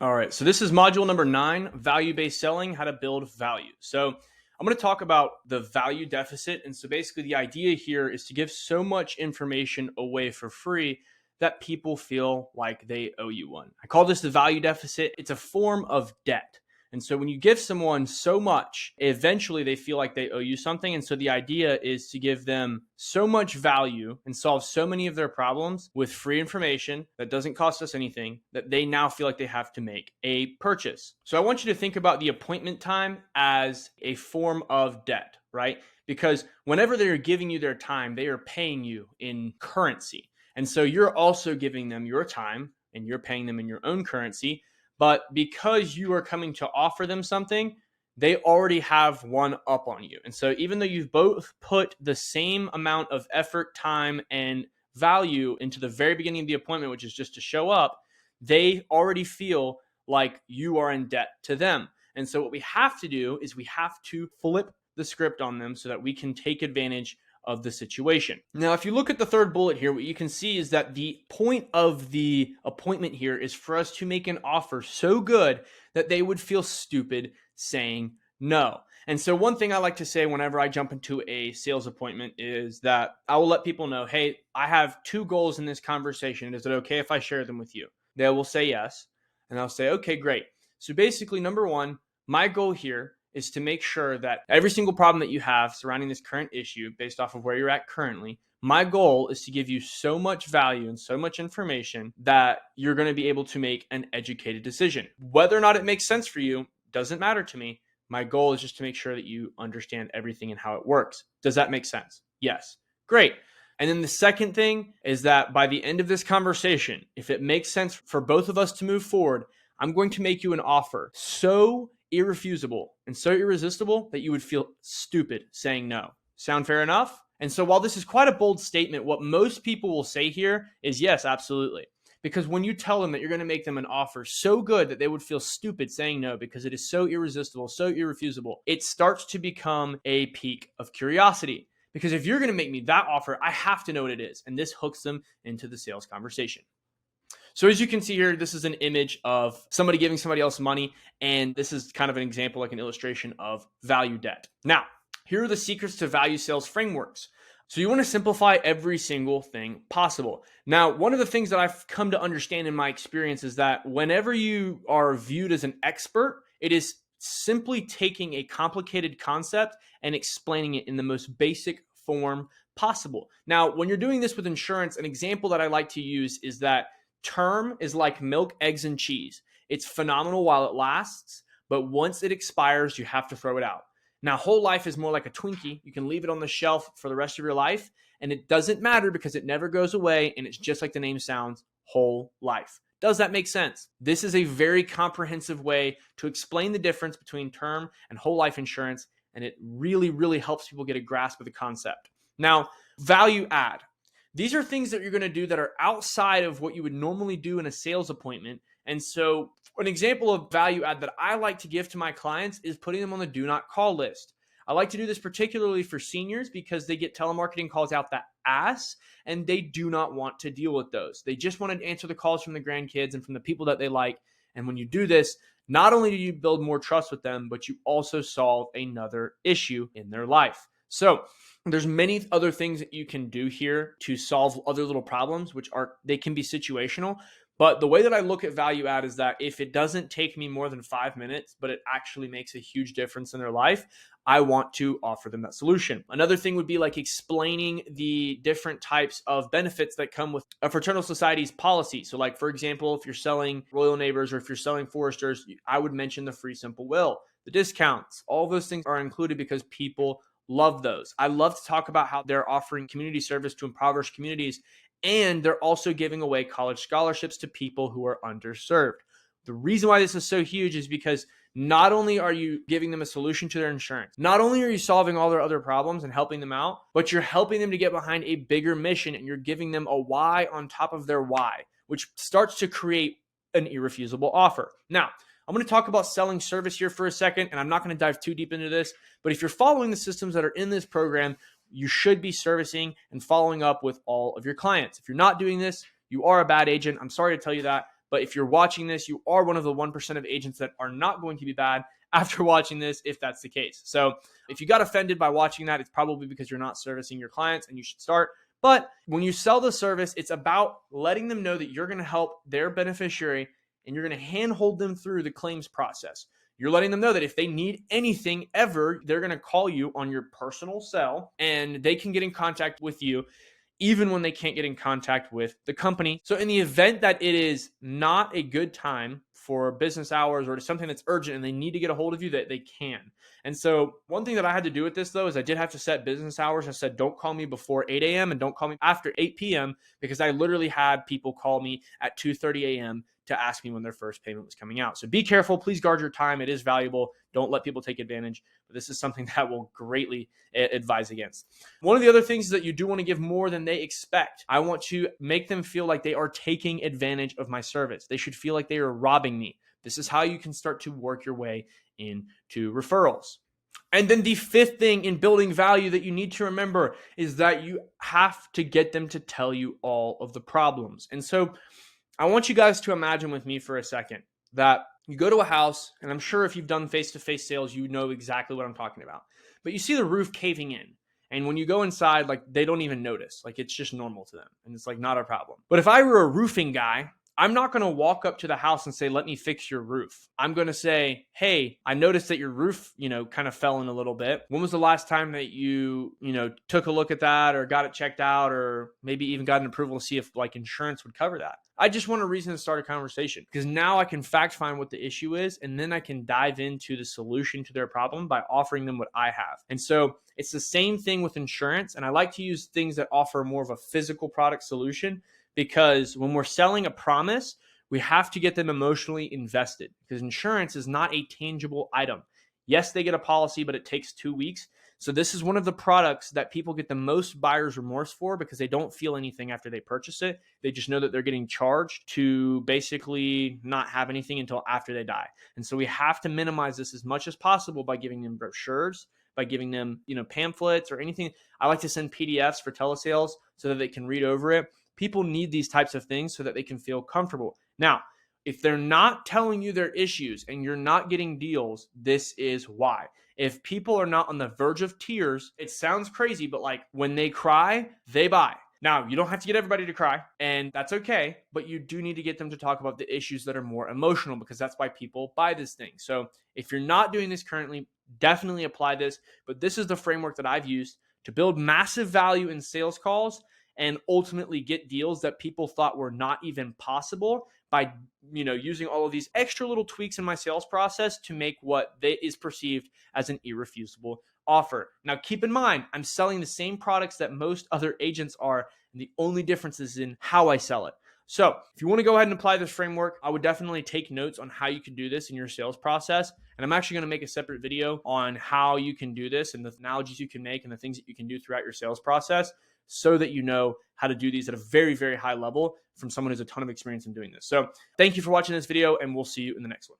All right, so this is module number 9, value-based selling, how to build value. So I'm going to talk about the value deficit. And so basically the idea here is to give so much information away for free that people feel like they owe you one. I call this the value deficit. It's a form of debt. And so when you give someone so much, eventually they feel like they owe you something. And so the idea is to give them so much value and solve so many of their problems with free information that doesn't cost us anything that they now feel like they have to make a purchase. So I want you to think about the appointment time as a form of debt, right? Because whenever they're giving you their time, they are paying you in currency. And so you're also giving them your time and you're paying them in your own currency. But because you are coming to offer them something, they already have one up on you. And so even though you've both put the same amount of effort, time, and value into the very beginning of the appointment, which is just to show up, they already feel like you are in debt to them. And so what we have to do is we have to flip the script on them so that we can take advantage of the situation. Now, if you look at the third bullet here, what you can see is that the point of the appointment here is for us to make an offer so good that they would feel stupid saying no. And so one thing I like to say whenever I jump into a sales appointment is that I will let people know, hey, I have 2 goals in this conversation. Is it okay if I share them with you? They will say yes. And I'll say, okay, great. So basically, number 1, my goal here is to make sure that every single problem that you have surrounding this current issue, based off of where you're at currently, my goal is to give you so much value and so much information that you're going to be able to make an educated decision. Whether or not it makes sense for you doesn't matter to me. My goal is just to make sure that you understand everything and how it works. Does that make sense? Yes. Great. And then the second thing is that by the end of this conversation, if it makes sense for both of us to move forward, I'm going to make you an offer so irrefusable and so irresistible that you would feel stupid saying no. Sound fair enough? And so while this is quite a bold statement, what most people will say here is yes, absolutely. Because when you tell them that you're going to make them an offer so good that they would feel stupid saying no because it is so irresistible, so irrefusable, it starts to become a peak of curiosity. Because if you're going to make me that offer, I have to know what it is. And this hooks them into the sales conversation. So as you can see here, this is an image of somebody giving somebody else money. And this is kind of an example, like an illustration of value debt. Now, here are the secrets to value sales frameworks. So you want to simplify every single thing possible. Now, one of the things that I've come to understand in my experience is that whenever you are viewed as an expert, it is simply taking a complicated concept and explaining it in the most basic form possible. Now, when you're doing this with insurance, an example that I like to use is that term is like milk, eggs, and cheese. It's phenomenal while it lasts, but once it expires, you have to throw it out. Now, whole life is more like a Twinkie. You can leave it on the shelf for the rest of your life, and it doesn't matter because it never goes away, and it's just like the name sounds, whole life. Does that make sense? This is a very comprehensive way to explain the difference between term and whole life insurance, and it really, really helps people get a grasp of the concept. Now, value add. These are things that you're going to do that are outside of what you would normally do in a sales appointment. And so an example of value add that I like to give to my clients is putting them on the do not call list. I like to do this particularly for seniors because they get telemarketing calls out the ass and they do not want to deal with those. They just want to answer the calls from the grandkids and from the people that they like. And when you do this, not only do you build more trust with them, but you also solve another issue in their life. So there's many other things that you can do here to solve other little problems, they can be situational. But the way that I look at value add is that if it doesn't take me more than 5 minutes, but it actually makes a huge difference in their life, I want to offer them that solution. Another thing would be like explaining the different types of benefits that come with a fraternal society's policy. So like, for example, if you're selling Royal Neighbors or if you're selling Foresters, I would mention the free simple will, the discounts, all those things are included because people love those. I love to talk about how they're offering community service to impoverished communities, and they're also giving away college scholarships to people who are underserved. The reason why this is so huge is because not only are you giving them a solution to their insurance, not only are you solving all their other problems and helping them out, but you're helping them to get behind a bigger mission and you're giving them a why on top of their why, which starts to create an irrefusable offer. Now, I'm going to talk about selling service here for a second, and I'm not going to dive too deep into this, but if you're following the systems that are in this program, you should be servicing and following up with all of your clients. If you're not doing this, you are a bad agent. I'm sorry to tell you that, But if you're watching this, you are one of the 1% of agents that are not going to be bad after watching this, if that's the case. So if you got offended by watching that, it's probably because you're not servicing your clients and you should start. But when you sell the service, it's about letting them know that you're going to help their beneficiary and you're going to handhold them through the claims process. You're letting them know that if they need anything ever, they're going to call you on your personal cell and they can get in contact with you even when they can't get in contact with the company. So in the event that it is not a good time for business hours or something that's urgent and they need to get a hold of you, that they can. And so one thing that I had to do with this though, is I did have to set business hours. I said, don't call me before 8 a.m. and don't call me after 8 p.m. because I literally had people call me at 2:30 a.m. to ask me when their first payment was coming out. So be careful, please guard your time. It is valuable. Don't let people take advantage. But this is something that will greatly advise against. One of the other things is that you do want to give more than they expect. I want to make them feel like they are taking advantage of my service. They should feel like they are robbing me. This is how you can start to work your way into referrals. And then the fifth thing in building value that you need to remember is that you have to get them to tell you all of the problems. And so I want you guys to imagine with me for a second that you go to a house, and I'm sure if you've done face-to-face sales, you know exactly what I'm talking about. But you see the roof caving in. And when you go inside, like they don't even notice. Like it's just normal to them. And it's like not a problem. But if I were a roofing guy, I'm not going to walk up to the house and say, let me fix your roof. I'm going to say, hey, I noticed that your roof, kind of fell in a little bit. When was the last time that you took a look at that or got it checked out or maybe even got an approval to see if like insurance would cover that? I just want a reason to start a conversation because now I can fact find what the issue is and then I can dive into the solution to their problem by offering them what I have. And so it's the same thing with insurance. And I like to use things that offer more of a physical product solution because when we're selling a promise, we have to get them emotionally invested because insurance is not a tangible item. Yes, they get a policy, but it takes 2 weeks. So this is one of the products that people get the most buyer's remorse for because they don't feel anything after they purchase it. They just know that they're getting charged to basically not have anything until after they die. And so we have to minimize this as much as possible by giving them brochures, by giving them, pamphlets or anything. I like to send PDFs for telesales so that they can read over it. People need these types of things so that they can feel comfortable. Now, if they're not telling you their issues and you're not getting deals, this is why. If people are not on the verge of tears, it sounds crazy, but like when they cry, they buy. Now, you don't have to get everybody to cry, and that's okay, but you do need to get them to talk about the issues that are more emotional because that's why people buy this thing. So if you're not doing this currently, definitely apply this, but this is the framework that I've used to build massive value in sales calls and ultimately get deals that people thought were not even possible by using all of these extra little tweaks in my sales process to make what is perceived as an irrefusable offer. Now, keep in mind, I'm selling the same products that most other agents are, and the only difference is in how I sell it. So if you want to go ahead and apply this framework, I would definitely take notes on how you can do this in your sales process. And I'm actually going to make a separate video on how you can do this and the analogies you can make and the things that you can do throughout your sales process so that you know how to do these at a very, very high level from someone who's a ton of experience in doing this. So thank you for watching this video, and we'll see you in the next one.